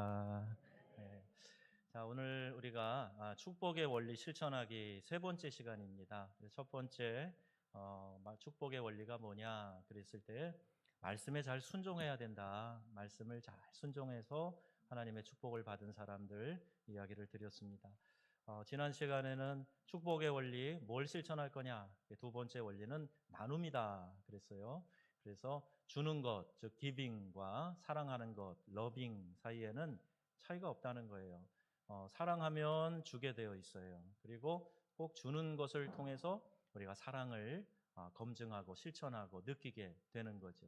아, 네. 자, 오늘 우리가 축복의 원리 실천하기 세 번째 시간입니다. 그래서 첫 번째 축복의 원리가 뭐냐 그랬을 때 말씀에 잘 순종해야 된다. 말씀을 잘 순종해서 하나님의 축복을 받은 사람들 이야기를 드렸습니다. 지난 시간에는 축복의 원리 뭘 실천할 거냐? 두 번째 원리는 나눔이다 그랬어요. 그래서 주는 것, 즉 기빙과 사랑하는 것, 러빙 사이에는 차이가 없다는 거예요. 사랑하면 주게 되어 있어요. 그리고 꼭 주는 것을 통해서 우리가 사랑을 검증하고 실천하고 느끼게 되는 거죠.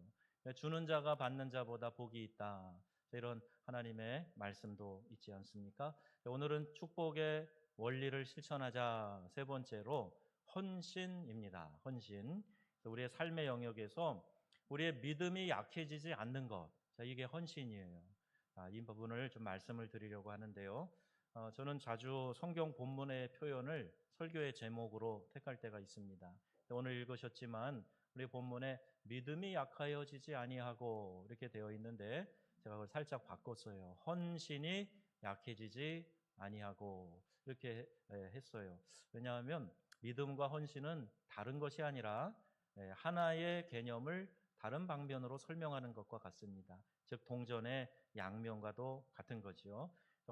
주는 자가 받는 자보다 복이 있다. 이런 하나님의 말씀도 있지 않습니까? 오늘은 축복의 원리를 실천하자 세 번째로 헌신입니다. 헌신. 우리의 삶의 영역에서 우리의 믿음이 약해지지 않는 것. 자, 이게 헌신이에요. 이 부분을 좀 말씀을 드리려고 하는데요. 저는 자주 성경 본문의 표현을 설교의 제목으로 택할 때가 있습니다. 오늘 읽으셨지만 우리 본문에 믿음이 약하여지지 아니하고 이렇게 되어 있는데 제가 그걸 살짝 바꿨어요. 헌신이 약해지지 아니하고 이렇게 했어요. 왜냐하면 믿음과 헌신은 다른 것이 아니라 하나의 개념을 다른 방면으로 설명하는 것과 같습니다. 즉 동전의 양면과도 같은 거지요.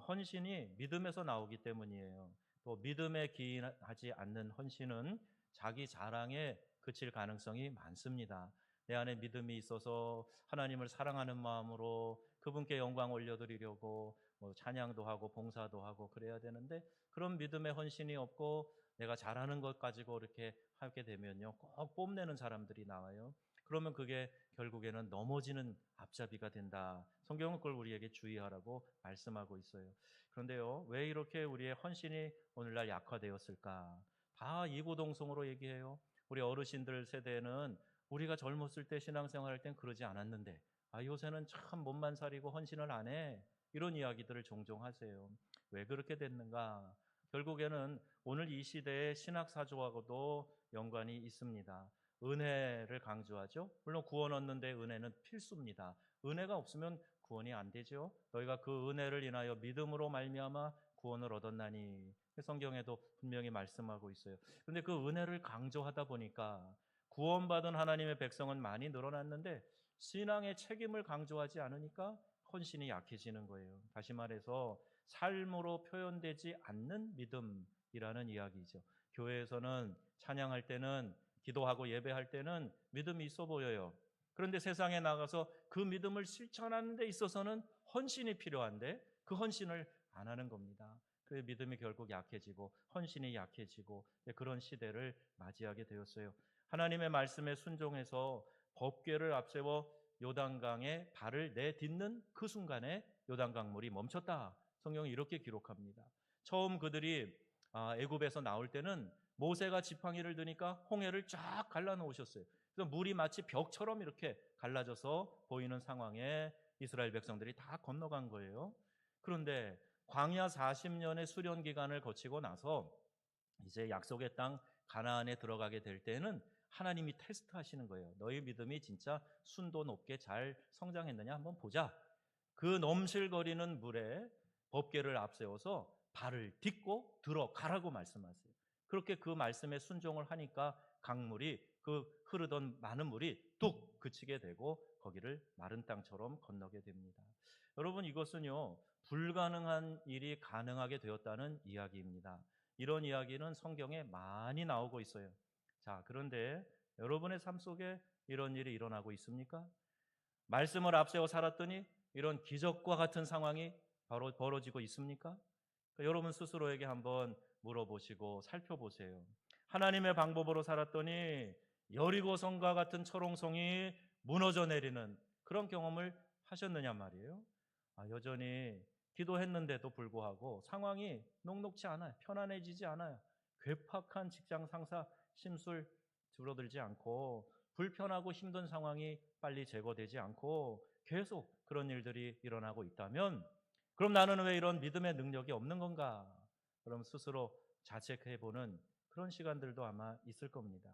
헌신이 믿음에서 나오기 때문이에요. 또 믿음에 기인하지 않는 헌신은 자기 자랑에 그칠 가능성이 많습니다. 내 안에 믿음이 있어서 하나님을 사랑하는 마음으로 그분께 영광 올려드리려고 찬양도 하고 봉사도 하고 그래야 되는데 그런 믿음의 헌신이 없고 내가 잘하는 것 가지고 이렇게 하게 되면요 꼭 뽐내는 사람들이 나와요. 그러면 그게 결국에는 넘어지는 앞잡이가 된다. 성경은 그걸 우리에게 주의하라고 말씀하고 있어요. 그런데요, 왜 이렇게 우리의 헌신이 오늘날 약화되었을까? 다 이구동성으로 얘기해요. 우리 어르신들 세대는 우리가 젊었을 때 신앙생활 할 땐 그러지 않았는데, 요새는 참 몸만 사리고 헌신을 안 해. 이런 이야기들을 종종 하세요. 왜 그렇게 됐는가? 결국에는 오늘 이 시대의 신학사조하고도 연관이 있습니다. 은혜를 강조하죠. 물론 구원 얻는데 은혜는 필수입니다. 은혜가 없으면 구원이 안 되죠. 너희가 그 은혜를 인하여 믿음으로 말미암아 구원을 얻었나니 성경에도 분명히 말씀하고 있어요. 그런데 그 은혜를 강조하다 보니까 구원받은 하나님의 백성은 많이 늘어났는데 신앙의 책임을 강조하지 않으니까 헌신이 약해지는 거예요. 다시 말해서 삶으로 표현되지 않는 믿음이라는 이야기죠. 교회에서는 찬양할 때는 기도하고 예배할 때는 믿음이 있어 보여요. 그런데 세상에 나가서 그 믿음을 실천하는 데 있어서는 헌신이 필요한데 그 헌신을 안 하는 겁니다. 그 믿음이 결국 약해지고 헌신이 약해지고 그런 시대를 맞이하게 되었어요. 하나님의 말씀에 순종해서 법궤를 앞세워 요단강에 발을 내딛는 그 순간에 요단강 물이 멈췄다. 성경이 이렇게 기록합니다. 처음 그들이 애굽에서 나올 때는 모세가 지팡이를 드니까 홍해를 쫙 갈라놓으셨어요. 그래서 물이 마치 벽처럼 이렇게 갈라져서 보이는 상황에 이스라엘 백성들이 다 건너간 거예요. 그런데 광야 40년의 수련 기간을 거치고 나서 이제 약속의 땅 가나안에 들어가게 될 때는 하나님이 테스트하시는 거예요. 너희 믿음이 진짜 순도 높게 잘 성장했느냐 한번 보자. 그 넘실거리는 물에 법궤를 앞세워서 발을 딛고 들어가라고 말씀하세요. 그렇게 그 말씀에 순종을 하니까 강물이 그 흐르던 많은 물이 뚝 그치게 되고 거기를 마른 땅처럼 건너게 됩니다. 여러분 이것은요 불가능한 일이 가능하게 되었다는 이야기입니다. 이런 이야기는 성경에 많이 나오고 있어요. 자, 그런데 여러분의 삶 속에 이런 일이 일어나고 있습니까? 말씀을 앞세워 살았더니 이런 기적과 같은 상황이 바로 벌어지고 있습니까? 그러니까 여러분 스스로에게 한번 물어보시고 살펴보세요. 하나님의 방법으로 살았더니 여리고성과 같은 철옹성이 무너져 내리는 그런 경험을 하셨느냐 말이에요. 여전히 기도했는데도 불구하고 상황이 녹록치 않아요. 편안해지지 않아요. 괴팍한 직장 상사 심술 줄어들지 않고 불편하고 힘든 상황이 빨리 제거되지 않고 계속 그런 일들이 일어나고 있다면 그럼 나는 왜 이런 믿음의 능력이 없는 건가? 그럼 스스로 자책해보는 그런 시간들도 아마 있을 겁니다.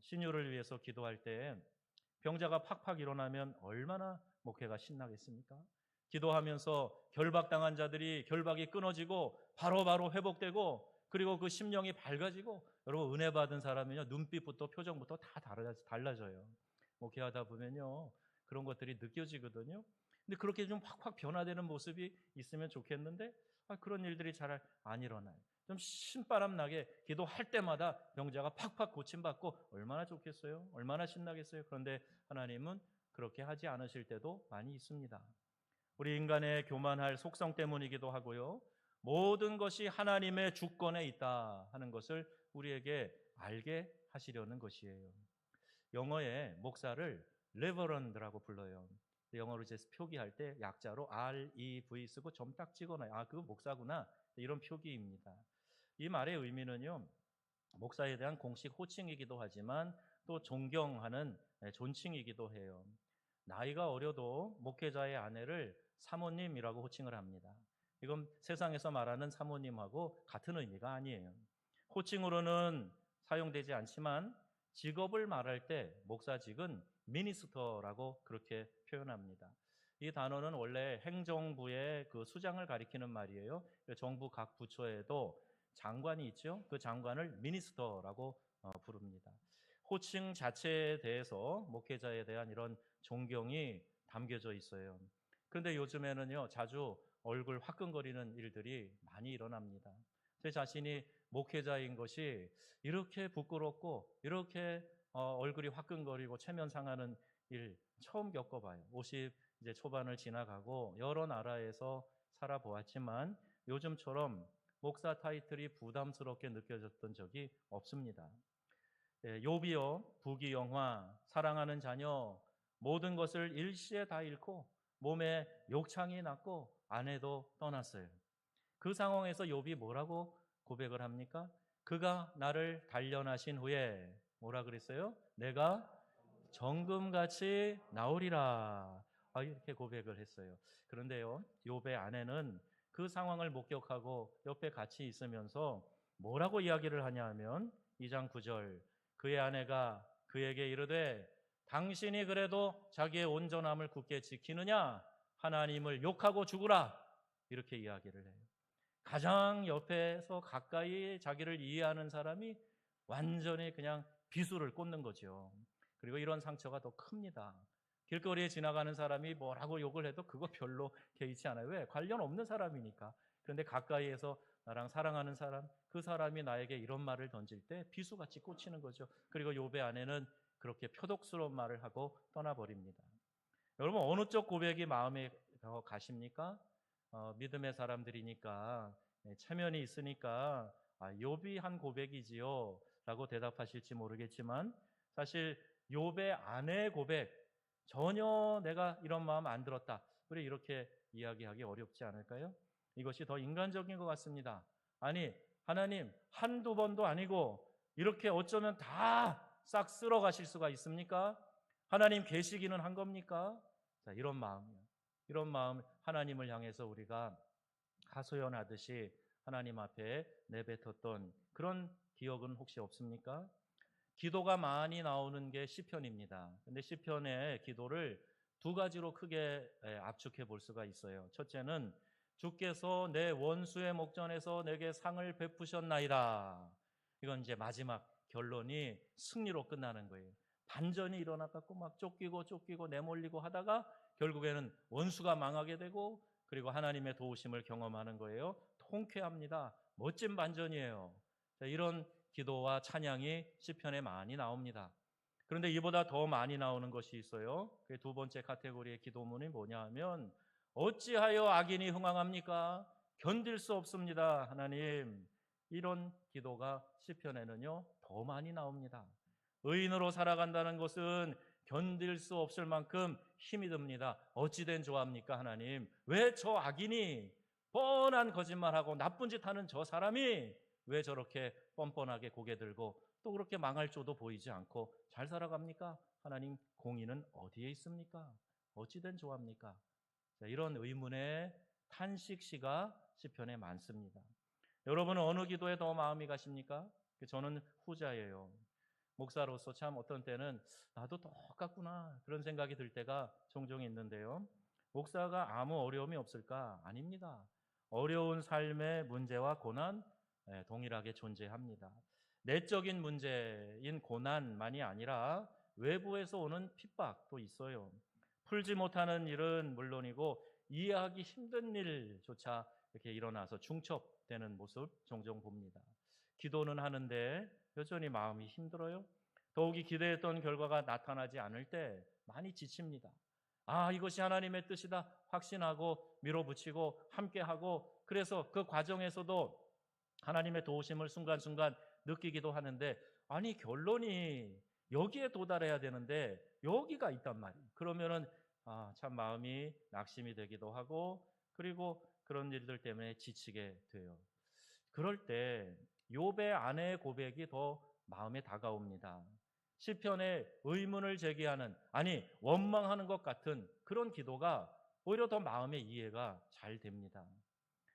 신유를 위해서 기도할 때 병자가 팍팍 일어나면 얼마나 목회가 신나겠습니까? 기도하면서 결박당한 자들이 결박이 끊어지고 바로바로 회복되고, 그리고 그 심령이 밝아지고, 여러분 은혜 받은 사람은요 눈빛부터 표정부터 다 달라져요. 목회하다 보면요 그런 것들이 느껴지거든요. 근데 그렇게 좀 확확 변화되는 모습이 있으면 좋겠는데 그런 일들이 잘 안 일어나요. 좀 신바람 나게 기도할 때마다 병자가 팍팍 고침받고 얼마나 좋겠어요? 얼마나 신나겠어요? 그런데 하나님은 그렇게 하지 않으실 때도 많이 있습니다. 우리 인간의 교만할 속성 때문이기도 하고요. 모든 것이 하나님의 주권에 있다 하는 것을 우리에게 알게 하시려는 것이에요. 영어에 목사를 레버런드라고 불러요. 영어로 이제 표기할 때 약자로 REV 쓰고 점 딱 찍어놔요. 그거 목사구나. 이런 표기입니다. 이 말의 의미는요, 목사에 대한 공식 호칭이기도 하지만 또 존경하는 존칭이기도 해요. 나이가 어려도 목회자의 아내를 사모님이라고 호칭을 합니다. 이건 세상에서 말하는 사모님하고 같은 의미가 아니에요. 호칭으로는 사용되지 않지만 직업을 말할 때 목사직은 미니스터라고 그렇게 표현합니다. 이 단어는 원래 행정부의 그 수장을 가리키는 말이에요. 정부 각 부처에도 장관이 있죠. 그 장관을 미니스터라고 부릅니다. 호칭 자체에 대해서 목회자에 대한 이런 존경이 담겨져 있어요. 그런데 요즘에는요 자주 얼굴 화끈거리는 일들이 많이 일어납니다. 제 자신이 목회자인 것이 이렇게 부끄럽고 이렇게 얼굴이 화끈거리고 체면 상하는 일 처음 겪어봐요. 50 이제 초반을 지나가고 여러 나라에서 살아보았지만 요즘처럼 목사 타이틀이 부담스럽게 느껴졌던 적이 없습니다. 욥이요, 부귀영화, 사랑하는 자녀, 모든 것을 일시에 다 잃고 몸에 욕창이 났고 아내도 떠났어요. 그 상황에서 욥이 뭐라고 고백을 합니까? 그가 나를 단련하신 후에 뭐라 그랬어요? 내가 정금같이 나오리라. 이렇게 고백을 했어요. 그런데요, 욥의 아내는 그 상황을 목격하고 옆에 같이 있으면서 뭐라고 이야기를 하냐 하면 2장 9절, 그의 아내가 그에게 이르되 당신이 그래도 자기의 온전함을 굳게 지키느냐? 하나님을 욕하고 죽으라. 이렇게 이야기를 해요. 가장 옆에서 가까이 자기를 이해하는 사람이 완전히 그냥 비수를 꽂는 거죠. 그리고 이런 상처가 더 큽니다. 길거리에 지나가는 사람이 뭐라고 욕을 해도 그거 별로 개의치 않아요. 왜? 관련 없는 사람이니까. 그런데 가까이에서 나랑 사랑하는 사람, 그 사람이 나에게 이런 말을 던질 때 비수같이 꽂히는 거죠. 그리고 욥의 아내는 그렇게 표독스러운 말을 하고 떠나버립니다. 여러분 어느 쪽 고백이 마음에 더 가십니까? 믿음의 사람들이니까 체면이 있으니까 욥이 한 고백이지요 라고 대답하실지 모르겠지만 사실 욥의 아내의 고백 전혀 내가 이런 마음 안 들었다 우리 이렇게 이야기하기 어렵지 않을까요? 이것이 더 인간적인 것 같습니다. 아니 하나님 한두 번도 아니고 이렇게 어쩌면 다 싹 쓸어 가실 수가 있습니까? 하나님 계시기는 한 겁니까? 자, 이런 마음이요. 이런 마음 하나님을 향해서 우리가 하소연하듯이 하나님 앞에 내뱉었던 그런 기억은 혹시 없습니까? 기도가 많이 나오는 게 시편입니다. 근데 시편의 기도를 두 가지로 크게 압축해 볼 수가 있어요. 첫째는 주께서 내 원수의 목전에서 내게 상을 베푸셨나이다. 이건 이제 마지막 결론이 승리로 끝나는 거예요. 반전이 일어나갖고 막 쫓기고 내몰리고 하다가 결국에는 원수가 망하게 되고 그리고 하나님의 도우심을 경험하는 거예요. 통쾌합니다. 멋진 반전이에요. 이런 기도와 찬양이 시편에 많이 나옵니다. 그런데 이보다 더 많이 나오는 것이 있어요. 그 두 번째 카테고리의 기도문이 뭐냐 하면 어찌하여 악인이 흥황합니까? 견딜 수 없습니다. 하나님. 이런 기도가 시편에는요 더 많이 나옵니다. 의인으로 살아간다는 것은 견딜 수 없을 만큼 힘이 듭니다. 어찌된 조합니까 하나님? 왜 저 악인이 뻔한 거짓말하고 나쁜 짓 하는 저 사람이 왜 저렇게 뻔뻔하게 고개 들고 또 그렇게 망할 조도 보이지 않고 잘 살아갑니까? 하나님 공의는 어디에 있습니까? 어찌된 조합니까? 자, 이런 의문의 탄식시가 시편에 많습니다. 여러분은 어느 기도에 더 마음이 가십니까? 저는 후자예요. 목사로서 참 어떤 때는 나도 똑같구나 그런 생각이 들 때가 종종 있는데요. 목사가 아무 어려움이 없을까? 아닙니다. 어려운 삶의 문제와 고난 동일하게 존재합니다. 내적인 문제인 고난만이 아니라 외부에서 오는 핍박도 있어요. 풀지 못하는 일은 물론이고 이해하기 힘든 일조차 이렇게 일어나서 중첩되는 모습 종종 봅니다. 기도는 하는데 여전히 마음이 힘들어요. 더욱이 기대했던 결과가 나타나지 않을 때 많이 지칩니다. 아, 이것이 하나님의 뜻이다 확신하고 밀어붙이고 함께하고, 그래서 그 과정에서도 하나님의 도우심을 순간순간 느끼기도 하는데, 아니 결론이 여기에 도달해야 되는데 여기가 있단 말이에요. 그러면은 참 마음이 낙심이 되기도 하고, 그리고 그런 일들 때문에 지치게 돼요. 그럴 때 욥의 아내의 고백이 더 마음에 다가옵니다. 시편에 의문을 제기하는, 아니 원망하는 것 같은 그런 기도가 오히려 더 마음의 이해가 잘 됩니다.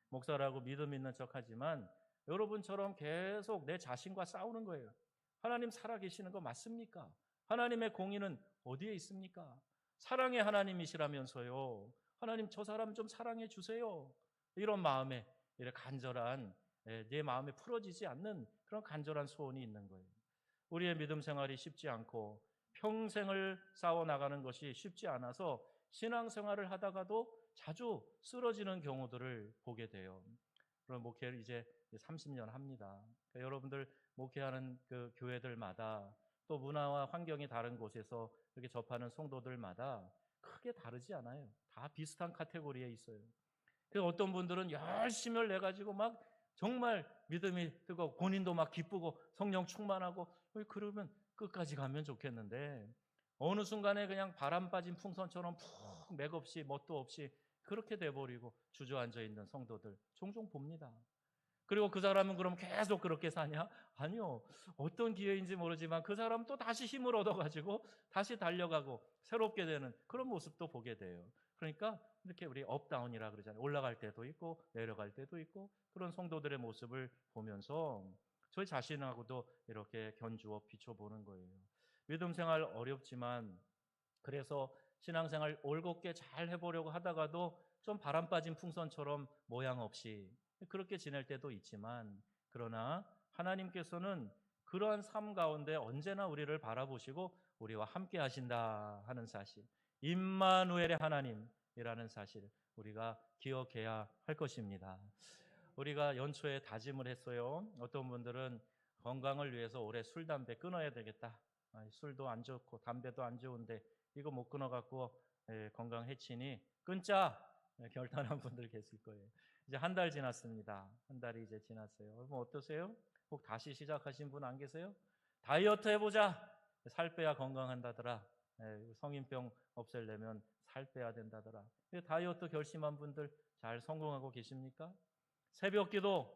목사라고 믿음 있는 척하지만 여러분처럼 계속 내 자신과 싸우는 거예요. 하나님 살아계시는 거 맞습니까? 하나님의 공의는 어디에 있습니까? 사랑의 하나님이시라면서요. 하나님 저 사람 좀 사랑해 주세요. 이런 마음에, 이런 간절한, 내 마음에 풀어지지 않는 그런 간절한 소원이 있는 거예요. 우리의 믿음 생활이 쉽지 않고 평생을 싸워나가는 것이 쉽지 않아서 신앙생활을 하다가도 자주 쓰러지는 경우들을 보게 돼요. 그런 목회를 이제 30년 합니다. 그러니까 여러분들 목회하는 그 교회들마다 또 문화와 환경이 다른 곳에서 이렇게 접하는 성도들마다 크게 다르지 않아요. 다 비슷한 카테고리에 있어요. 그래서 어떤 분들은 열심을 내가지고 막 정말 믿음이 뜨거워 본인도 막 기쁘고 성령 충만하고, 그러면 끝까지 가면 좋겠는데 어느 순간에 그냥 바람 빠진 풍선처럼 푹 맥없이 뭣도 없이 그렇게 돼버리고 주저앉아 있는 성도들 종종 봅니다. 그리고 그 사람은 그럼 계속 그렇게 사냐? 아니요. 어떤 기회인지 모르지만 그 사람은 또 다시 힘을 얻어가지고 다시 달려가고 새롭게 되는 그런 모습도 보게 돼요. 그러니까 이렇게 우리 업다운이라 그러잖아요. 올라갈 때도 있고 내려갈 때도 있고, 그런 성도들의 모습을 보면서 저희 자신하고도 이렇게 견주어 비춰보는 거예요. 믿음 생활 어렵지만, 그래서 신앙생활 올곧게 잘 해보려고 하다가도 좀 바람 빠진 풍선처럼 모양 없이 그렇게 지낼 때도 있지만, 그러나 하나님께서는 그러한 삶 가운데 언제나 우리를 바라보시고 우리와 함께 하신다 하는 사실, 임마누엘의 하나님이라는 사실 우리가 기억해야 할 것입니다. 우리가 연초에 다짐을 했어요. 어떤 분들은 건강을 위해서 올해 술, 담배 끊어야 되겠다. 술도 안 좋고 담배도 안 좋은데 이거 못 끊어갖고 건강 해치니 끊자 결단한 분들 계실 거예요. 이제 한 달 지났습니다. 한 달이 이제 지났어요. 그럼 어떠세요? 혹 다시 시작하신 분 안 계세요? 다이어트 해보자. 살 빼야 건강한다더라. 성인병 없애려면 살 빼야 된다더라. 다이어트 결심한 분들 잘 성공하고 계십니까? 새벽 기도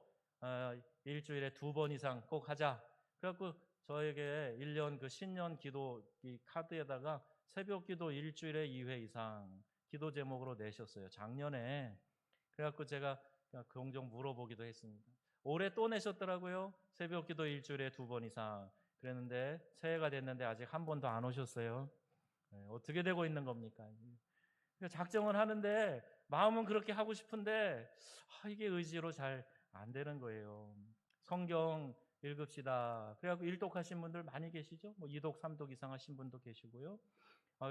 일주일에 2번 이상 꼭 하자. 그래갖고 저에게 1년 그 신년 기도 이 카드에다가 새벽 기도 일주일에 2회 이상 기도 제목으로 내셨어요. 작년에. 그래갖고 제가 종종 물어보기도 했습니다. 올해 또 내셨더라고요. 새벽 기도 일주일에 2번 이상. 그랬는데 새해가 됐는데 아직 한 번도 안 오셨어요. 어떻게 되고 있는 겁니까? 작정은 하는데 마음은 그렇게 하고 싶은데 이게 의지로 잘 안 되는 거예요. 성경 읽읍시다. 그래갖고 일독하신 분들 많이 계시죠? 뭐 2독, 3독 이상 하신 분도 계시고요.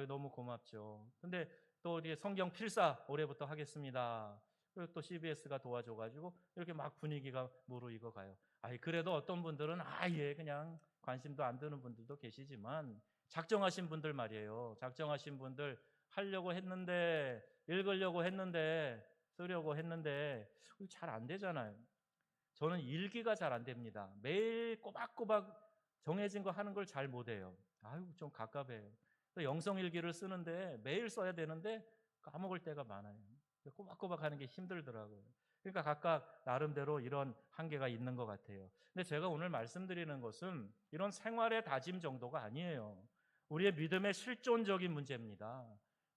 너무 고맙죠. 근데 또 이렇게 성경 필사 올해부터 하겠습니다. 그리고 또 CBS가 도와줘가지고 이렇게 막 분위기가 무르익어 가요. 그래도 어떤 분들은 아예 그냥 관심도 안 드는 분들도 계시지만, 작정하신 분들 말이에요. 작정하신 분들 하려고 했는데, 읽으려고 했는데, 쓰려고 했는데 잘 안 되잖아요. 저는 일기가 잘 안 됩니다. 매일 꼬박꼬박 정해진 거 하는 걸 잘 못해요. 좀 갑갑해요. 영성일기를 쓰는데 매일 써야 되는데 까먹을 때가 많아요. 꼬박꼬박 하는 게 힘들더라고요. 그러니까 각각 나름대로 이런 한계가 있는 것 같아요. 근데 제가 오늘 말씀드리는 것은 이런 생활의 다짐 정도가 아니에요. 우리의 믿음의 실존적인 문제입니다.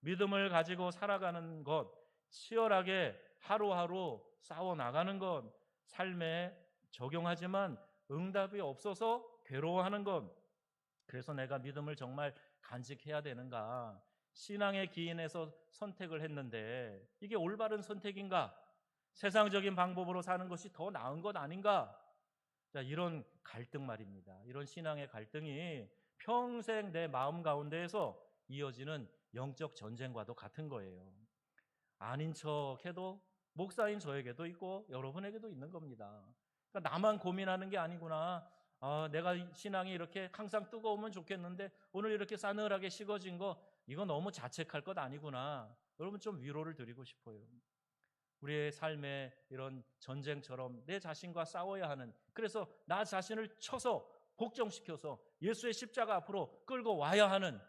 믿음을 가지고 살아가는 것, 치열하게 하루하루 싸워나가는 것, 삶에 적용하지만 응답이 없어서 괴로워하는 것, 그래서 내가 믿음을 정말 간직해야 되는가, 신앙의 기인에서 선택을 했는데 이게 올바른 선택인가? 세상적인 방법으로 사는 것이 더 나은 것 아닌가? 자, 이런 갈등 말입니다. 이런 신앙의 갈등이 평생 내 마음 가운데에서 이어지는 영적 전쟁과도 같은 거예요. 아닌 척해도 목사인 저에게도 있고 여러분에게도 있는 겁니다. 그러니까 나만 고민하는 게 아니구나. 내가 신앙이 이렇게 항상 뜨거우면 좋겠는데 오늘 이렇게 싸늘하게 식어진 거 이거 너무 자책할 것 아니구나. 여러분 좀 위로를 드리고 싶어요. 우리의 삶에 이런 전쟁처럼 내 자신과 싸워야 하는, 그래서 나 자신을 쳐서 복종시켜서 예수의 십자가 앞으로 끌고 와야 하는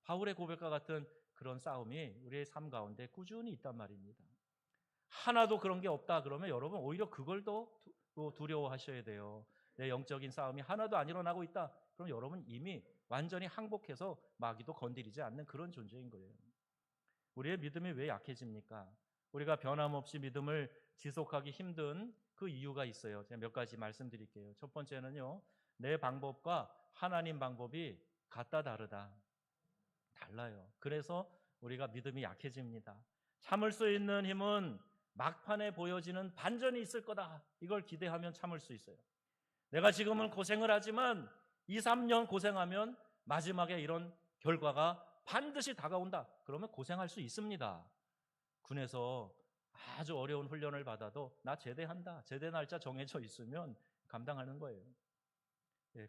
바울의 고백과 같은 그런 싸움이 우리의 삶 가운데 꾸준히 있단 말입니다. 하나도 그런 게 없다 그러면 여러분 오히려 그걸 더 두려워하셔야 돼요. 내 영적인 싸움이 하나도 안 일어나고 있다 그럼 여러분 이미 완전히 항복해서 마귀도 건드리지 않는 그런 존재인 거예요. 우리의 믿음이 왜 약해집니까? 우리가 변함없이 믿음을 지속하기 힘든 그 이유가 있어요. 제가 몇 가지 말씀드릴게요. 첫 번째는요, 내 방법과 하나님 방법이 같다 다르다. 달라요. 그래서 우리가 믿음이 약해집니다. 참을 수 있는 힘은 막판에 보여지는 반전이 있을 거다. 이걸 기대하면 참을 수 있어요. 내가 지금은 고생을 하지만 2, 3년 고생하면 마지막에 이런 결과가 반드시 다가온다. 그러면 고생할 수 있습니다. 군에서 아주 어려운 훈련을 받아도 나 제대한다. 제대 날짜 정해져 있으면 감당하는 거예요.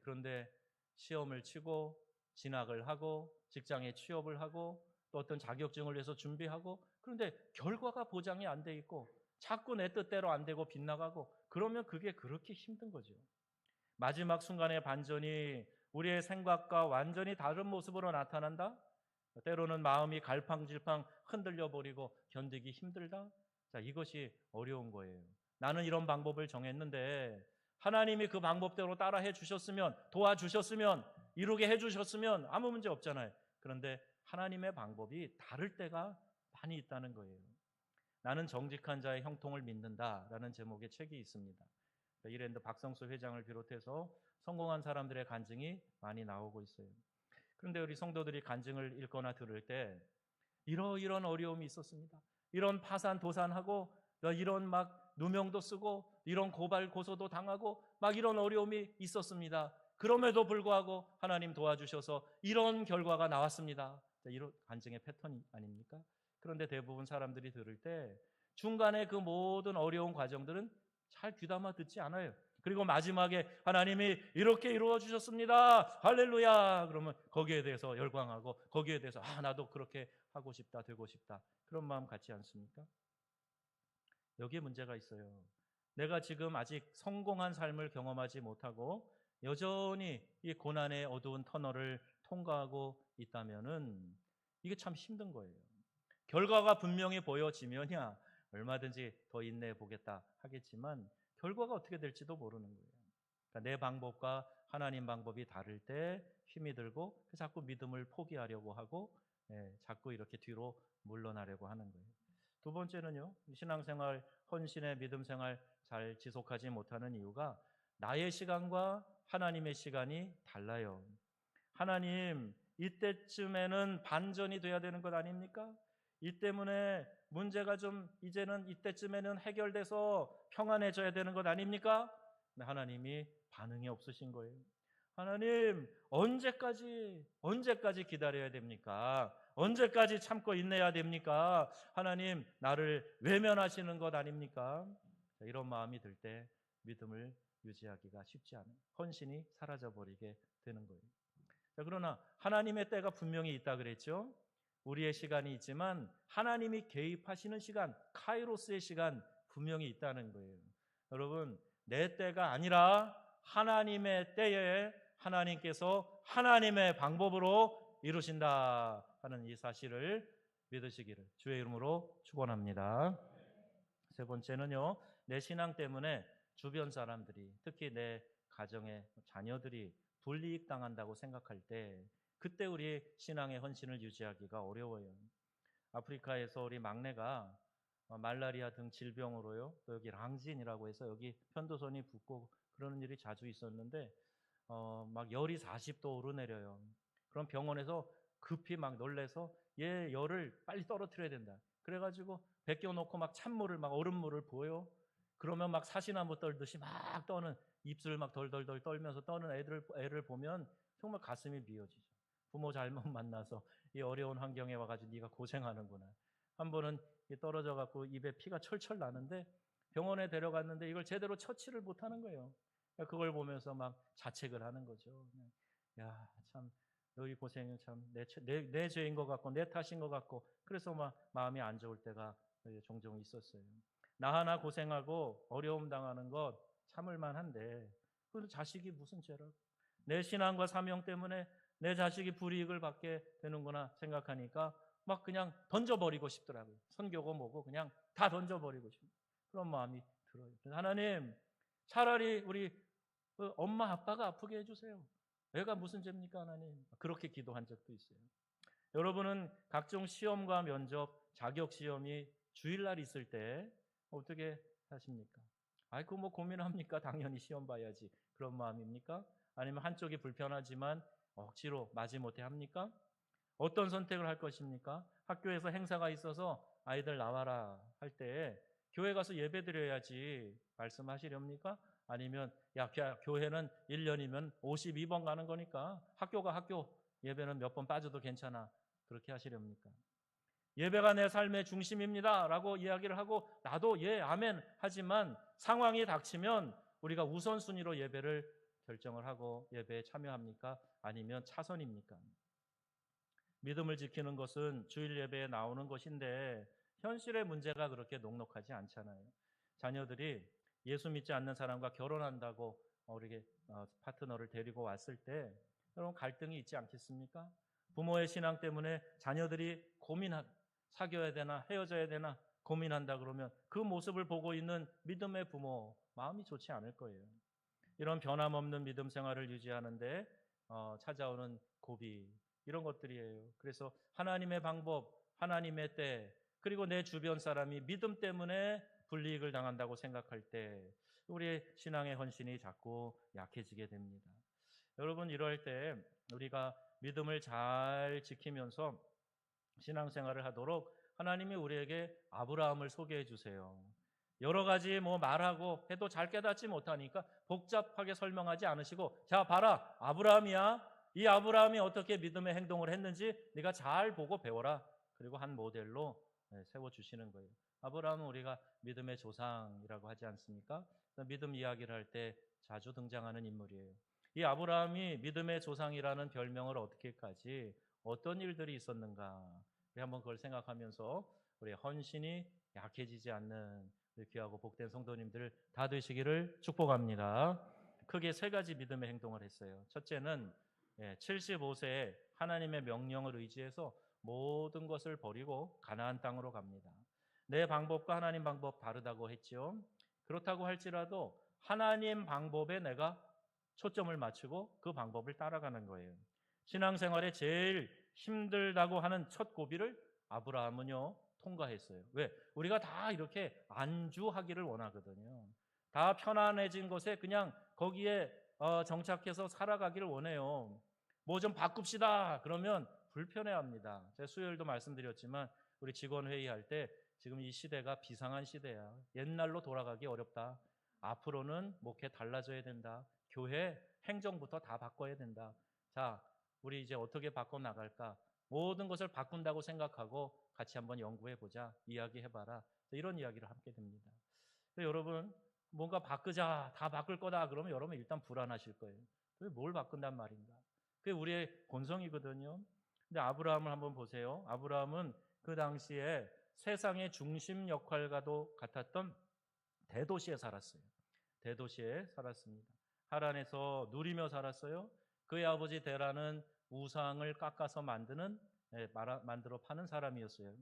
그런데 시험을 치고 진학을 하고 직장에 취업을 하고 또 어떤 자격증을 위해서 준비하고 그런데 결과가 보장이 안 돼 있고 자꾸 내 뜻대로 안 되고 빗나가고 그러면 그게 그렇게 힘든 거죠. 마지막 순간의 반전이 우리의 생각과 완전히 다른 모습으로 나타난다? 때로는 마음이 갈팡질팡 흔들려 버리고 견디기 힘들다? 자, 이것이 어려운 거예요. 나는 이런 방법을 정했는데 하나님이 그 방법대로 따라해 주셨으면, 도와주셨으면, 이루게 해 주셨으면 아무 문제 없잖아요. 그런데 하나님의 방법이 다를 때가 많이 있다는 거예요. 나는 정직한 자의 형통을 믿는다라는 제목의 책이 있습니다. 이랜드 박성수 회장을 비롯해서 성공한 사람들의 간증이 많이 나오고 있어요. 그런데 우리 성도들이 간증을 읽거나 들을 때 이런 어려움이 있었습니다. 이런 파산 도산하고 이런 막 누명도 쓰고 이런 고발 고소도 당하고 막 이런 어려움이 있었습니다. 그럼에도 불구하고 하나님 도와주셔서 이런 결과가 나왔습니다. 이런 간증의 패턴 아닙니까? 그런데 대부분 사람들이 들을 때 중간에 그 모든 어려운 과정들은 잘 귀담아 듣지 않아요. 그리고 마지막에 하나님이 이렇게 이루어 주셨습니다. 할렐루야. 그러면 거기에 대해서 열광하고 거기에 대해서 나도 그렇게 하고 싶다, 되고 싶다. 그런 마음 갖지 않습니까? 여기에 문제가 있어요. 내가 지금 아직 성공한 삶을 경험하지 못하고 여전히 이 고난의 어두운 터널을 통과하고 있다면은 이게 참 힘든 거예요. 결과가 분명히 보여지면야 얼마든지 더 인내해 보겠다 하겠지만 결과가 어떻게 될지도 모르는 거예요. 그러니까 내 방법과 하나님 방법이 다를 때 힘이 들고 자꾸 믿음을 포기하려고 하고 자꾸 이렇게 뒤로 물러나려고 하는 거예요. 두 번째는요, 신앙생활, 헌신의 믿음 생활 잘 지속하지 못하는 이유가 나의 시간과 하나님의 시간이 달라요. 하나님, 이때쯤에는 반전이 돼야 되는 것 아닙니까? 이 때문에 문제가 좀 이제는 이때쯤에는 해결돼서 평안해져야 되는 것 아닙니까? 근데 하나님이 반응이 없으신 거예요. 하나님, 언제까지 기다려야 됩니까? 언제까지 참고 인내해야 됩니까? 하나님, 나를 외면하시는 것 아닙니까? 이런 마음이 들 때 믿음을 유지하기가 쉽지 않아요. 헌신이 사라져버리게 되는 거예요. 그러나 하나님의 때가 분명히 있다 그랬죠. 우리의 시간이 있지만 하나님이 개입하시는 시간, 카이로스의 시간 분명히 있다는 거예요. 여러분, 내 때가 아니라 하나님의 때에 하나님께서 하나님의 방법으로 이루신다 하는 이 사실을 믿으시기를 주의 이름으로 축원합니다. 세 번째는요, 내 신앙 때문에 주변 사람들이, 특히 내 가정의 자녀들이 불이익 당한다고 생각할 때 그때 우리 신앙의 헌신을 유지하기가 어려워요. 아프리카에서 우리 막내가 말라리아 등 질병으로요, 또 여기 랑진이라고 해서 여기 편도선이 붓고 그러는 일이 자주 있었는데 막 열이 40도 오르내려요. 그럼 병원에서 급히 막 놀래서 얘 열을 빨리 떨어뜨려야 된다. 그래가지고 벗겨놓고 막 찬물을 막 얼음물을 부어요. 그러면 막 사시나무 떨듯이 막 떠는 입술 막 덜덜덜 떨면서 떠는 애를 보면 정말 가슴이 미어지죠. 부모 잘못 만나서 이 어려운 환경에 와가지고 네가 고생하는구나. 한 번은 떨어져 갖고 입에 피가 철철 나는데 병원에 데려갔는데 이걸 제대로 처치를 못하는 거예요. 그걸 보면서 막 자책을 하는 거죠. 야, 참 너희 고생은 참 내 죄인 것 같고 내 탓인 것 같고 그래서 막 마음이 안 좋을 때가 종종 있었어요. 나 하나 고생하고 어려움 당하는 것 참을 만한데 그 자식이 무슨 죄라고. 내 신앙과 사명 때문에 내 자식이 불이익을 받게 되는구나 생각하니까 막 그냥 던져버리고 싶더라고요. 선교고 뭐고 그냥 다 던져버리고 싶어요. 그런 마음이 들어요. 하나님, 차라리 우리 엄마 아빠가 아프게 해주세요. 내가 무슨 죄입니까 하나님? 그렇게 기도한 적도 있어요. 여러분은 각종 시험과 면접, 자격 시험이 주일날 있을 때 어떻게 하십니까? 아이고 뭐 고민합니까? 당연히 시험 봐야지. 그런 마음입니까? 아니면 한쪽이 불편하지만 억지로 마지못해 합니까? 어떤 선택을 할 것입니까? 학교에서 행사가 있어서 아이들 나와라 할 때 교회 가서 예배 드려야지 말씀하시렵니까? 아니면 야 교회는 1년이면 52번 가는 거니까 학교가 학교 예배는 몇 번 빠져도 괜찮아 그렇게 하시렵니까? 예배가 내 삶의 중심입니다 라고 이야기를 하고 나도 예 아멘 하지만 상황이 닥치면 우리가 우선순위로 예배를 결정을 하고 예배에 참여합니까? 아니면 차선입니까? 믿음을 지키는 것은 주일 예배에 나오는 것인데 현실의 문제가 그렇게 녹록하지 않잖아요. 자녀들이 예수 믿지 않는 사람과 결혼한다고 우리 파트너를 데리고 왔을 때 여러분 갈등이 있지 않겠습니까? 부모의 신앙 때문에 자녀들이 사귀어야 되나 헤어져야 되나 고민한다 그러면 그 모습을 보고 있는 믿음의 부모 마음이 좋지 않을 거예요. 이런 변함없는 믿음 생활을 유지하는데 찾아오는 고비 이런 것들이에요. 그래서 하나님의 방법, 하나님의 때, 그리고 내 주변 사람이 믿음 때문에 불이익을 당한다고 생각할 때 우리의 신앙의 헌신이 자꾸 약해지게 됩니다. 여러분 이럴 때 우리가 믿음을 잘 지키면서 신앙생활을 하도록 하나님이 우리에게 아브라함을 소개해 주세요. 여러 가지 말하고 해도 잘 깨닫지 못하니까 복잡하게 설명하지 않으시고 자 봐라 아브라함이야. 이 아브라함이 어떻게 믿음의 행동을 했는지 네가 잘 보고 배워라. 그리고 한 모델로 세워주시는 거예요. 아브라함은 우리가 믿음의 조상이라고 하지 않습니까? 믿음 이야기를 할 때 자주 등장하는 인물이에요. 이 아브라함이 믿음의 조상이라는 별명을 얻기까지 어떤 일들이 있었는가 우리 한번 그걸 생각하면서 우리 헌신이 약해지지 않는 귀하고 복된 성도님들 다 되시기를 축복합니다. 크게 세 가지 믿음의 행동을 했어요. 첫째는 75세에 하나님의 명령을 의지해서 모든 것을 버리고 가나안 땅으로 갑니다. 내 방법과 하나님 방법 다르다고 했죠. 그렇다고 할지라도 하나님 방법에 내가 초점을 맞추고 그 방법을 따라가는 거예요. 신앙생활에 제일 힘들다고 하는 첫 고비를 아브라함은요 통과했어요. 왜? 우리가 다 이렇게 안주하기를 원하거든요. 다 편안해진 곳에 그냥 거기에 정착해서 살아가기를 원해요. 뭐 좀 바꿉시다 그러면 불편해합니다. 제가 수요일도 말씀드렸지만 우리 직원 회의할 때 지금 이 시대가 비상한 시대야. 옛날로 돌아가기 어렵다. 앞으로는 목회 달라져야 된다. 교회 행정부터 다 바꿔야 된다. 자, 우리 이제 어떻게 바꿔나갈까? 모든 것을 바꾼다고 생각하고 같이 한번 연구해보자. 이야기해봐라. 이런 이야기를 함께 됩니다. 여러분 뭔가 바꾸자. 다 바꿀 거다. 그러면 여러분 일단 불안하실 거예요. 뭘 바꾼단 말인가? 그게 우리의 본성이거든요. 근데 아브라함을 한번 보세요. 아브라함은 그 당시에 세상의 중심 역할과도 같았던 대도시에 살았어요. 대도시에 살았습니다. 하란에서 누리며 살았어요. 그의 아버지 데라는 우상을 깎아서 만들어 파는 사람이었어요.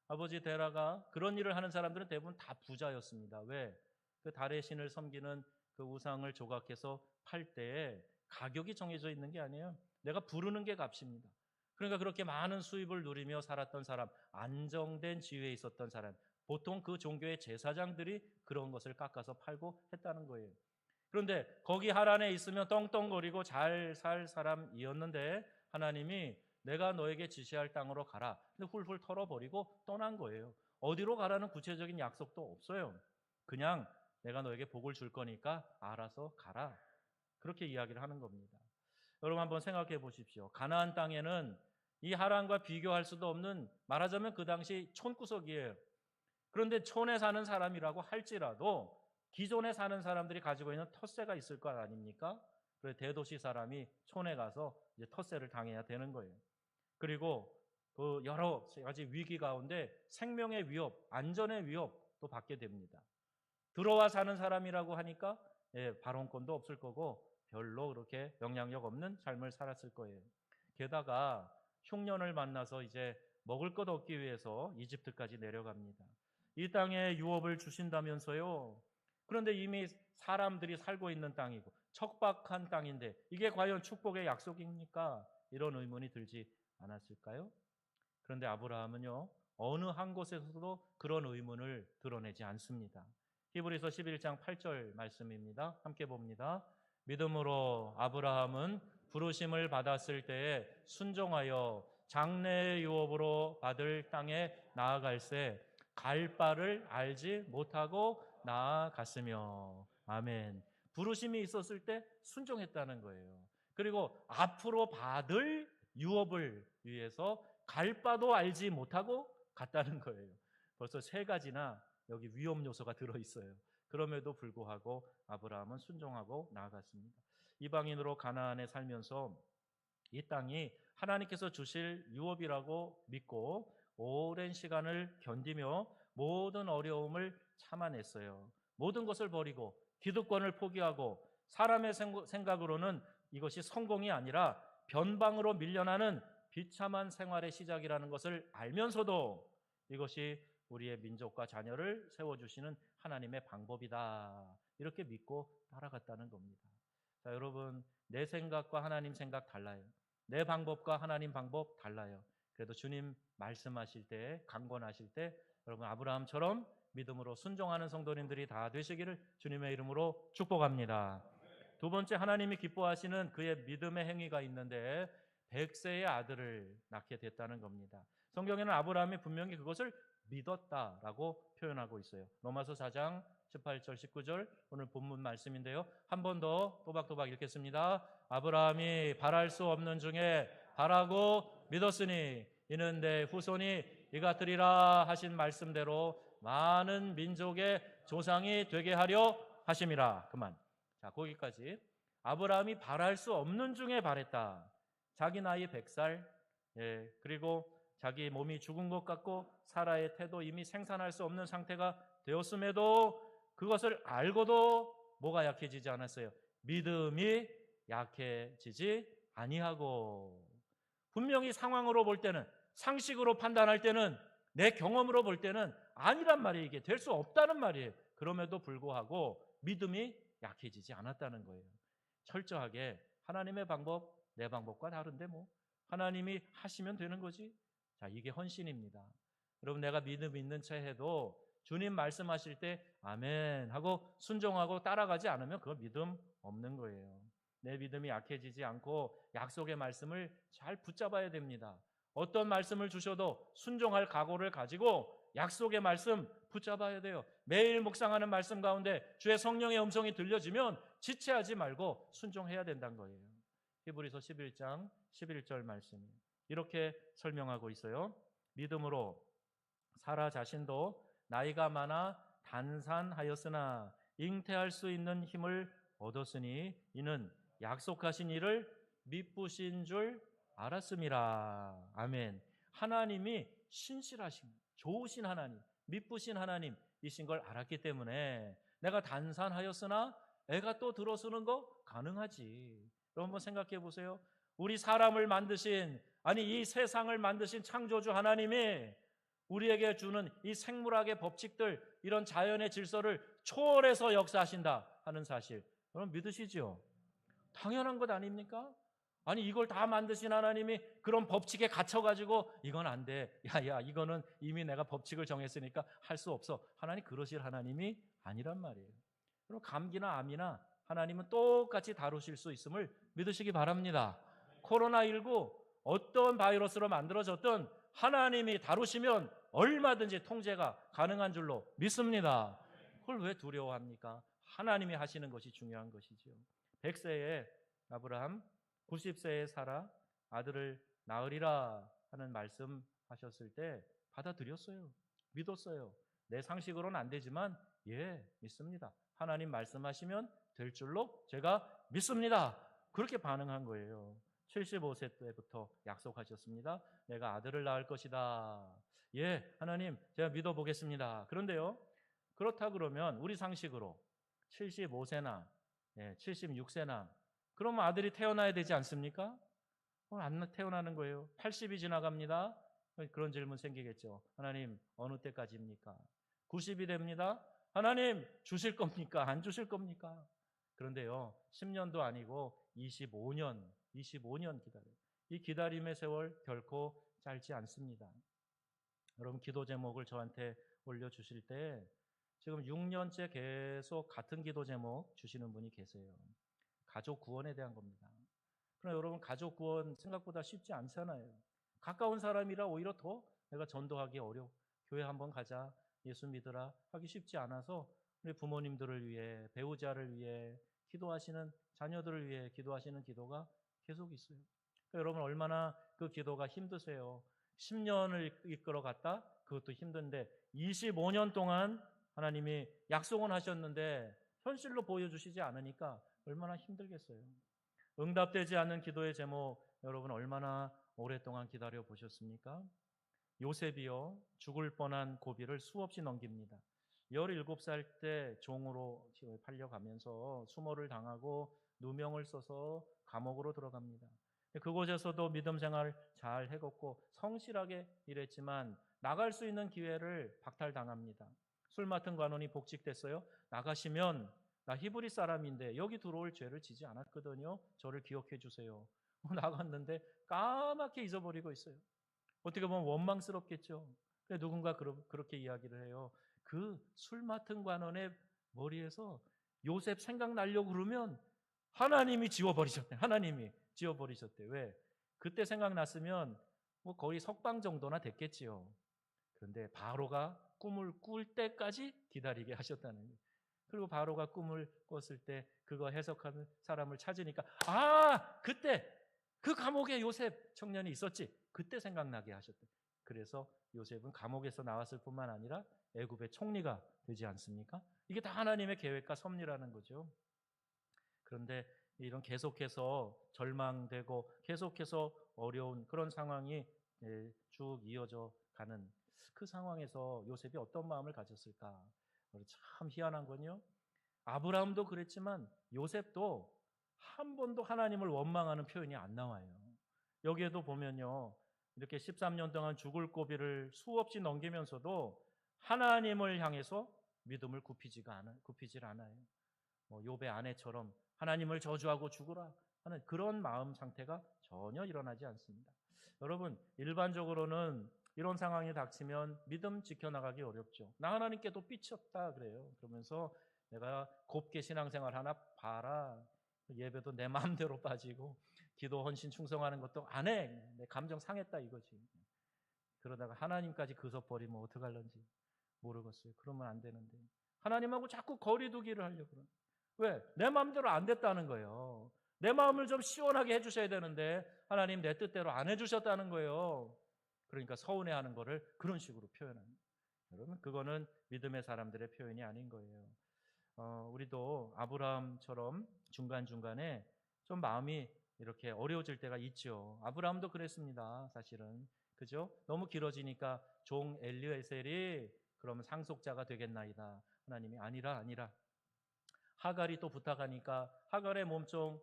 아버지 데라가 그런 일을 하는 사람들은 대부분 다 부자였습니다. 왜? 그 달의 신을 섬기는 그 우상을 조각해서 팔 때에 가격이 정해져 있는 게 아니에요. 내가 부르는 게 값입니다. 그러니까 그렇게 많은 수입을 누리며 살았던 사람, 안정된 지위에 있었던 사람, 보통 그 종교의 제사장들이 그런 것을 깎아서 팔고 했다는 거예요. 그런데 거기 하란에 있으면 떵떵거리고 잘 살 사람이었는데 하나님이 내가 너에게 지시할 땅으로 가라. 근데 훌훌 털어버리고 떠난 거예요. 어디로 가라는 구체적인 약속도 없어요. 그냥 내가 너에게 복을 줄 거니까 알아서 가라. 그렇게 이야기를 하는 겁니다. 여러분 한번 생각해 보십시오. 가나안 땅에는 이 하란과 비교할 수도 없는, 말하자면 그 당시 촌구석이에요. 그런데 촌에 사는 사람이라고 할지라도 기존에 사는 사람들이 가지고 있는 텃세가 있을 것 아닙니까? 그래서 대도시 사람이 촌에 가서 이제 텃세를 당해야 되는 거예요. 그리고 그 여러 가지 위기 가운데 생명의 위협, 안전의 위협도 받게 됩니다. 들어와 사는 사람이라고 하니까 발언권도 없을 거고 별로 그렇게 영향력 없는 삶을 살았을 거예요. 게다가 흉년을 만나서 이제 먹을 것 얻기 위해서 이집트까지 내려갑니다. 이 땅에 유업을 주신다면서요. 그런데 이미 사람들이 살고 있는 땅이고 척박한 땅인데 이게 과연 축복의 약속입니까? 이런 의문이 들지 않았을까요? 그런데 아브라함은요, 어느 한 곳에서도 그런 의문을 드러내지 않습니다. 히브리서 11장 8절 말씀입니다. 함께 봅니다. 믿음으로 아브라함은 부르심을 받았을 때에 순종하여 장래의 유업으로 받을 땅에 나아갈새 갈 바를 알지 못하고 나아갔으며. 아멘. 부르심이 있었을 때 순종했다는 거예요. 그리고 앞으로 받을 유업을 위해서 갈 바도 알지 못하고 갔다는 거예요. 벌써 세 가지나 여기 위험 요소가 들어있어요. 그럼에도 불구하고 아브라함은 순종하고 나아갔습니다. 이방인으로 가나안에 살면서 이 땅이 하나님께서 주실 유업이라고 믿고 오랜 시간을 견디며 모든 어려움을 참아냈어요. 모든 것을 버리고 기득권을 포기하고 사람의 생각으로는 이것이 성공이 아니라 변방으로 밀려나는 비참한 생활의 시작이라는 것을 알면서도 이것이 우리의 민족과 자녀를 세워주시는 하나님의 방법이다. 이렇게 믿고 따라갔다는 겁니다. 자, 여러분, 내 생각과 하나님 생각 달라요. 내 방법과 하나님 방법 달라요. 그래도 주님 말씀하실 때, 강권하실 때 여러분 아브라함처럼 믿음으로 순종하는 성도님들이 다 되시기를 주님의 이름으로 축복합니다. 두 번째, 하나님이 기뻐하시는 그의 믿음의 행위가 있는데 100세의 아들을 낳게 됐다는 겁니다. 성경에는 아브라함이 분명히 그것을 믿었다라고 표현하고 있어요. 로마서 4장 18절 19절 오늘 본문 말씀인데요. 한 번 더 또박또박 읽겠습니다. 아브라함이 바랄 수 없는 중에 바라고 믿었으니 이는 내 후손이 이같으리라 하신 말씀대로 많은 민족의 조상이 되게 하려 하심이라. 그만. 자, 거기까지. 아브라함이 바랄 수 없는 중에 바랬다. 자기 나이 100살, 그리고 자기 몸이 죽은 것 같고 사라의 태도 이미 생산할 수 없는 상태가 되었음에도 그것을 알고도 뭐가 약해지지 않았어요? 믿음이 약해지지 아니하고. 분명히 상황으로 볼 때는, 상식으로 판단할 때는, 내 경험으로 볼 때는 아니란 말이에요. 이게 될 수 없다는 말이에요. 그럼에도 불구하고 믿음이 약해지지 않았다는 거예요. 철저하게 하나님의 방법, 내 방법과 다른데 뭐 하나님이 하시면 되는 거지. 자, 이게 헌신입니다. 여러분, 내가 믿음 있는 채 해도 주님 말씀하실 때 아멘 하고 순종하고 따라가지 않으면 그거 믿음 없는 거예요. 내 믿음이 약해지지 않고 약속의 말씀을 잘 붙잡아야 됩니다. 어떤 말씀을 주셔도 순종할 각오를 가지고 약속의 말씀 붙잡아야 돼요. 매일 묵상하는 말씀 가운데 주의 성령의 음성이 들려지면 지체하지 말고 순종해야 된다는 거예요. 히브리서 11장 11절 말씀이 이렇게 설명하고 있어요. 믿음으로 사라 자신도 나이가 많아 단산하였으나 잉태할 수 있는 힘을 얻었으니 이는 약속하신 이를 미쁘신 줄 알았음이라. 아멘. 하나님이 신실하신, 좋으신 하나님, 미쁘신 하나님이신 걸 알았기 때문에 내가 단산하였으나 애가 또 들어서는 거 가능하지. 여러분 한번 생각해 보세요. 우리 사람을 만드신, 아니 이 세상을 만드신 창조주 하나님이 우리에게 주는 이 생물학의 법칙들, 이런 자연의 질서를 초월해서 역사하신다 하는 사실, 여러분 믿으시죠? 당연한 것 아닙니까? 아니 이걸 다 만드신 하나님이 그런 법칙에 갇혀가지고 이건 안 돼, 야 이거는 이미 내가 법칙을 정했으니까 할 수 없어, 하나님 그러실 하나님이 아니란 말이에요. 그럼 감기나 암이나 하나님은 똑같이 다루실 수 있음을 믿으시기 바랍니다. 코로나19 어떤 바이러스로 만들어졌든 하나님이 다루시면 얼마든지 통제가 가능한 줄로 믿습니다. 그걸 왜 두려워합니까? 하나님이 하시는 것이 중요한 것이지요. 100세에 아브라함, 90세에 사라 아들을 낳으리라 하는 말씀하셨을 때 받아들였어요. 믿었어요. 내 상식으로는 안 되지만 믿습니다. 하나님 말씀하시면 될 줄로 제가 믿습니다. 그렇게 반응한 거예요. 75세 때부터 약속하셨습니다. 내가 아들을 낳을 것이다. 하나님 제가 믿어보겠습니다. 그런데요, 그렇다 그러면 우리 상식으로 75세나 76세나 그러면 아들이 태어나야 되지 않습니까? 안 태어나는 거예요. 80이 지나갑니다. 그런 질문 생기겠죠. 하나님 어느 때까지입니까? 90이 됩니다. 하나님 주실 겁니까? 안 주실 겁니까? 그런데요, 10년도 아니고 25년 기다려요. 이 기다림의 세월 결코 짧지 않습니다. 여러분, 기도 제목을 저한테 올려주실 때 지금 6년째 계속 같은 기도 제목 주시는 분이 계세요. 가족 구원에 대한 겁니다. 그러나 여러분, 가족 구원 생각보다 쉽지 않잖아요. 가까운 사람이라 오히려 더 내가 전도하기 어려워. 교회 한번 가자, 예수 믿으라 하기 쉽지 않아서 우리 부모님들을 위해, 배우자를 위해 기도하시는, 자녀들을 위해 기도하시는 기도가 계속 있어요. 그러니까 여러분, 얼마나 그 기도가 힘드세요. 10년을 이끌어 갔다? 그것도 힘든데 25년 동안 하나님이 약속은 하셨는데 현실로 보여주시지 않으니까 얼마나 힘들겠어요. 응답되지 않는 기도의 제목, 여러분 얼마나 오랫동안 기다려 보셨습니까? 요셉이요, 죽을 뻔한 고비를 수없이 넘깁니다. 17살 때 종으로 팔려가면서 수모를 당하고 누명을 써서 감옥으로 들어갑니다. 그곳에서도 믿음 생활 잘 해갔고 성실하게 일했지만 나갈 수 있는 기회를 박탈당합니다. 술 맡은 관원이 복직됐어요. 나가시면 나 히브리 사람인데 여기 들어올 죄를 지지 않았거든요. 저를 기억해 주세요. 나갔는데 까맣게 잊어버리고 있어요. 어떻게 보면 원망스럽겠죠. 누군가 그렇게 이야기를 해요. 그 술 맡은 관원의 머리에서 요셉 생각나려고 그러면 하나님이 지워버리셨대. 하나님이 지워버리셨대. 왜? 그때 생각났으면 뭐 거의 석방 정도나 됐겠지요. 그런데 바로가 꿈을 꿀 때까지 기다리게 하셨다는 거예요. 그리고 바로가 꿈을 꿨을 때 그거 해석하는 사람을 찾으니까 그때 그 감옥에 요셉 청년이 있었지. 그때 생각나게 하셨대. 그래서 요셉은 감옥에서 나왔을 뿐만 아니라 애굽의 총리가 되지 않습니까? 이게 다 하나님의 계획과 섭리라는 거죠. 그런데 이런 계속해서 절망되고 계속해서 어려운 그런 상황이 쭉 이어져 가는 그 상황에서 요셉이 어떤 마음을 가졌을까? 참 희한한 건요, 아브라함도 그랬지만 요셉도 한 번도 하나님을 원망하는 표현이 안 나와요. 여기에도 보면요, 이렇게 13년 동안 죽을 고비를 수없이 넘기면서도 하나님을 향해서 믿음을 굽히질 않아요. 욥의 아내처럼 하나님을 저주하고 죽으라 하는 그런 마음 상태가 전혀 일어나지 않습니다. 여러분, 일반적으로는 이런 상황이 닥치면 믿음 지켜나가기 어렵죠. 나 하나님께도 삐쳤다 그래요. 그러면서 내가 곱게 신앙생활 하나 봐라. 예배도 내 마음대로 빠지고 기도 헌신 충성하는 것도 안 해. 내 감정 상했다 이거지. 그러다가 하나님까지 그서버리면 어떡할런지 모르겠어요. 그러면 안 되는데 하나님하고 자꾸 거리 두기를 하려고 그래요. 왜? 내 마음대로 안 됐다는 거예요. 내 마음을 좀 시원하게 해주셔야 되는데 하나님 내 뜻대로 안 해주셨다는 거예요. 그러니까 서운해하는 거를 그런 식으로 표현합니다. 여러분, 그거는 믿음의 사람들의 표현이 아닌 거예요. 우리도 아브라함처럼 중간중간에 좀 마음이 이렇게 어려워질 때가 있죠. 아브라함도 그랬습니다. 사실은. 그죠? 너무 길어지니까 종 엘리에셀이 그러면 상속자가 되겠나이다. 하나님이 아니라 하갈이 또 부탁하니까 하갈의 몸종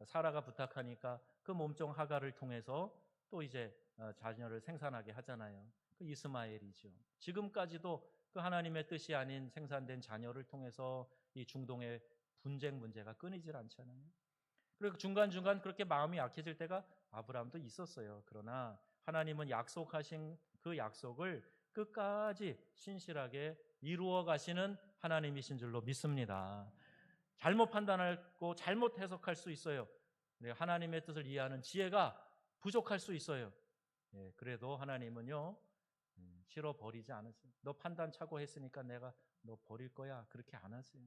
사라가 부탁하니까 그 몸종 하갈을 통해서 또 이제 자녀를 생산하게 하잖아요. 그 이스마엘이죠. 지금까지도 그 하나님의 뜻이 아닌 생산된 자녀를 통해서 이 중동의 분쟁 문제가 끊이질 않잖아요. 그리고 중간중간 그렇게 마음이 약해질 때가 아브라함도 있었어요. 그러나 하나님은 약속하신 그 약속을 끝까지 신실하게 이루어 가시는 하나님이신 줄로 믿습니다. 잘못 판단하고 잘못 해석할 수 있어요. 하나님의 뜻을 이해하는 지혜가 부족할 수 있어요. 예, 그래도 하나님은요, 싫어버리지 않으세요. 너 판단 착오했으니까 내가 너 버릴 거야, 그렇게 안 하세요.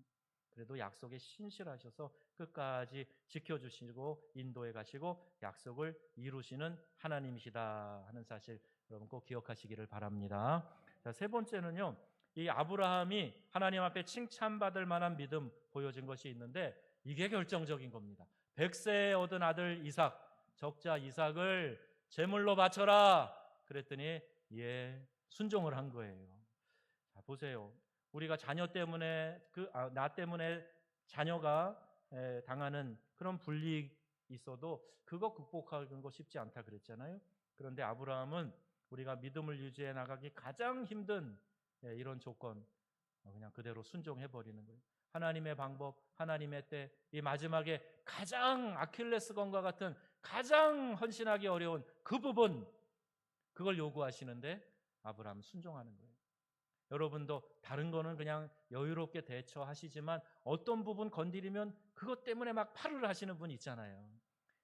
그래도 약속에 신실하셔서 끝까지 지켜주시고 인도해 가시고 약속을 이루시는 하나님이시다 하는 사실 여러분 꼭 기억하시기를 바랍니다. 자, 세 번째는요, 이 아브라함이 하나님 앞에 칭찬받을 만한 믿음 보여준 것이 있는데 이게 결정적인 겁니다. 100세에 얻은 아들 이삭, 적자 이삭을 제물로 바쳐라 그랬더니 예, 순종을 한 거예요. 자, 보세요. 우리가 자녀 때문에 나 때문에 자녀가 당하는 그런 불이익이 있어도 그거 극복하는 거 쉽지 않다 그랬잖아요. 그런데 아브라함은 우리가 믿음을 유지해 나가기 가장 힘든 이런 조건 그냥 그대로 순종해 버리는 거예요. 하나님의 방법, 하나님의 때, 이 마지막에 가장 아킬레스건과 같은 가장 헌신하기 어려운 그 부분, 그걸 요구하시는데 아브라함 순종하는 거예요. 여러분도 다른 거는 그냥 여유롭게 대처하시지만 어떤 부분 건드리면 그것 때문에 막 팔을 하시는 분 있잖아요.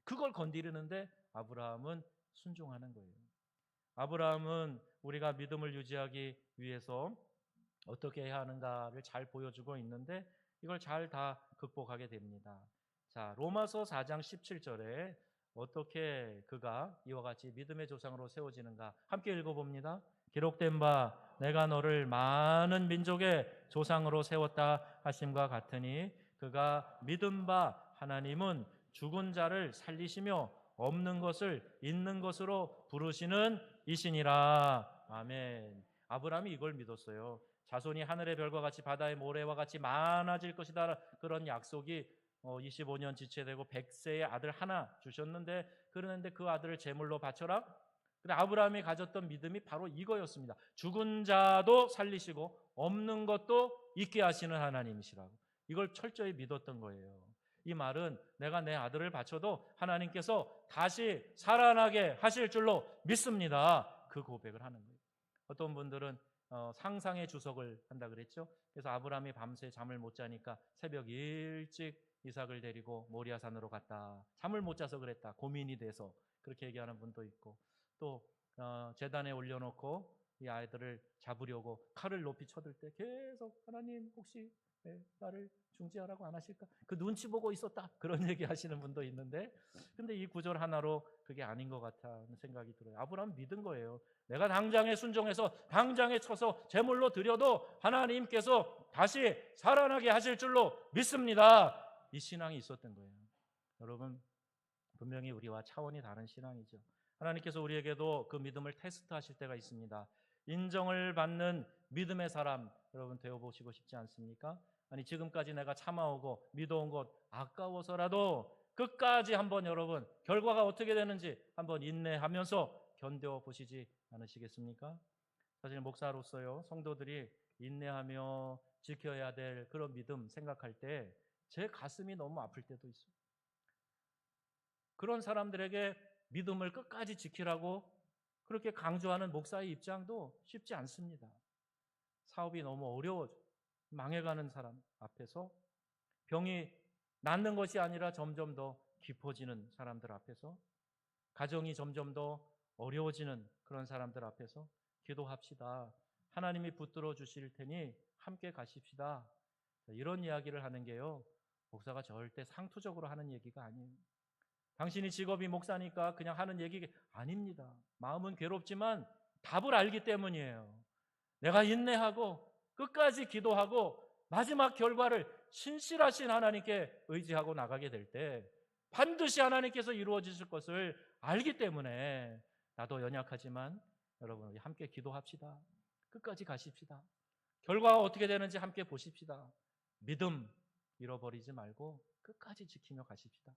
그걸 건드리는데 아브라함은 순종하는 거예요. 아브라함은 우리가 믿음을 유지하기 위해서 어떻게 해야 하는가를 잘 보여주고 있는데 이걸 잘 다 극복하게 됩니다. 자, 로마서 4장 17절에 어떻게 그가 이와 같이 믿음의 조상으로 세워지는가 함께 읽어봅니다. 기록된 바 내가 너를 많은 민족의 조상으로 세웠다 하심과 같으니 그가 믿은 바 하나님은 죽은 자를 살리시며 없는 것을 있는 것으로 부르시는 이시니라. 아멘. 아브라함이 이걸 믿었어요. 자손이 하늘의 별과 같이 바다의 모래와 같이 많아질 것이다. 그런 약속이 25년 지체되고 100세의 아들 하나 주셨는데 그러는데 그 아들을 제물로 바쳐라. 근데 아브라함이 가졌던 믿음이 바로 이거였습니다. 죽은 자도 살리시고 없는 것도 있게 하시는 하나님이시라고. 이걸 철저히 믿었던 거예요. 이 말은 내가 내 아들을 바쳐도 하나님께서 다시 살아나게 하실 줄로 믿습니다. 그 고백을 하는 거예요. 어떤 분들은 상상의 주석을 한다 그랬죠. 그래서 아브라함이 밤새 잠을 못 자니까 새벽 일찍 이삭을 데리고 모리아산으로 갔다. 잠을 못 자서 그랬다. 고민이 돼서 그렇게 얘기하는 분도 있고 또 제단에 올려놓고 이 아이들을 잡으려고 칼을 높이 쳐들 때 계속 하나님 혹시 나를 중지하라고 안 하실까? 그 눈치 보고 있었다. 그런 얘기 하시는 분도 있는데 근데 이 구절 하나로 그게 아닌 것 같다는 생각이 들어요. 아브라함 믿은 거예요. 내가 당장에 순종해서 당장에 쳐서 제물로 드려도 하나님께서 다시 살아나게 하실 줄로 믿습니다. 이 신앙이 있었던 거예요. 여러분 분명히 우리와 차원이 다른 신앙이죠. 하나님께서 우리에게도 그 믿음을 테스트하실 때가 있습니다. 인정을 받는 믿음의 사람 여러분 되어보시고 싶지 않습니까? 아니 지금까지 내가 참아오고 믿어온 것 아까워서라도 끝까지 한번 여러분 결과가 어떻게 되는지 한번 인내하면서 견뎌보시지 않으시겠습니까? 사실 목사로서요 성도들이 인내하며 지켜야 될 그런 믿음 생각할 때 제 가슴이 너무 아플 때도 있어요. 그런 사람들에게 믿음을 끝까지 지키라고 그렇게 강조하는 목사의 입장도 쉽지 않습니다. 사업이 너무 어려워져 망해가는 사람 앞에서 병이 낫는 것이 아니라 점점 더 깊어지는 사람들 앞에서 가정이 점점 더 어려워지는 그런 사람들 앞에서 기도합시다. 하나님이 붙들어 주실 테니 함께 가십시다. 이런 이야기를 하는 게요. 목사가 절대 상투적으로 하는 얘기가 아니에요. 당신이 직업이 목사니까 그냥 하는 얘기 아닙니다. 마음은 괴롭지만 답을 알기 때문이에요. 내가 인내하고 끝까지 기도하고 마지막 결과를 신실하신 하나님께 의지하고 나가게 될 때 반드시 하나님께서 이루어지실 것을 알기 때문에 나도 연약하지만 여러분 우리 함께 기도합시다. 끝까지 가십시다. 결과가 어떻게 되는지 함께 보십시다. 믿음 잃어버리지 말고 끝까지 지키며 가십시다.